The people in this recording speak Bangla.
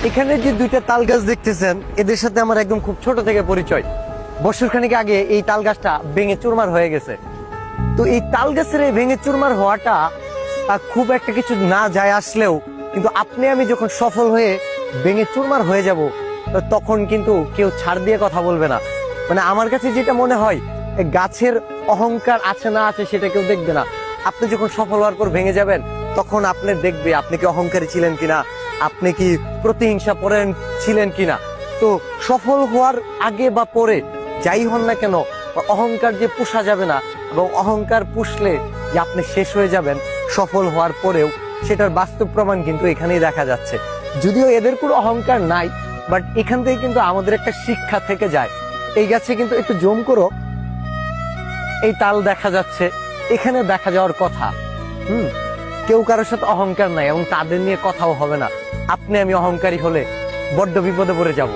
এখানে যে দুইটা তাল গাছ দেখতেছেন, এদের সাথে আমার একদম খুব ছোট থেকে পরিচয়। বছরখানেক আগে এই তাল গাছটা ভেঙে চুরমার হয়ে গেছে। তো এই তাল গাছের এই ভেঙে চুরমার হওয়াটা খুব একটা কিছু না যায় আসলেও, কিন্তু আপনি আমি যখন সফল হয়ে ভেঙে চুরমার হয়ে যাব, তখন কিন্তু কেউ ছাড় দিয়ে কথা বলবে না। মানে আমার কাছে যেটা মনে হয়, গাছের অহংকার আছে না আছে সেটা কেউ দেখবে না। আপনি যখন সফল হওয়ার পর ভেঙে যাবেন, তখন আপনি দেখবে আপনি কি অহংকারী ছিলেন কিনা, আপনি কি প্রতিহিংসা পরায়ণ ছিলেন কিনা। তো সফল হওয়ার আগে বা পরে যাই হন না কেন, অহংকার যে পোষা যাবে না, এবং অহংকার পুষলে যে আপনি শেষ হয়ে যাবেন সফল হওয়ার পরেও, সেটার বাস্তব প্রমাণ কিন্তু এখানেই দেখা যাচ্ছে। যদিও এদের কোনো অহংকার নাই, বাট এখান থেকে কিন্তু আমাদের একটা শিক্ষা থেকে যায়। এই গাছে কিন্তু একটু জুম করো, এই তাল দেখা যাচ্ছে, এখানে দেখা যাওয়ার কথা। কেউ কারোর সাথে অহংকার নাই এবং তাদের নিয়ে কথাও হবে না। আপনি আমি অহংকারী হলে বড্ড বিপদে পড়ে যাব।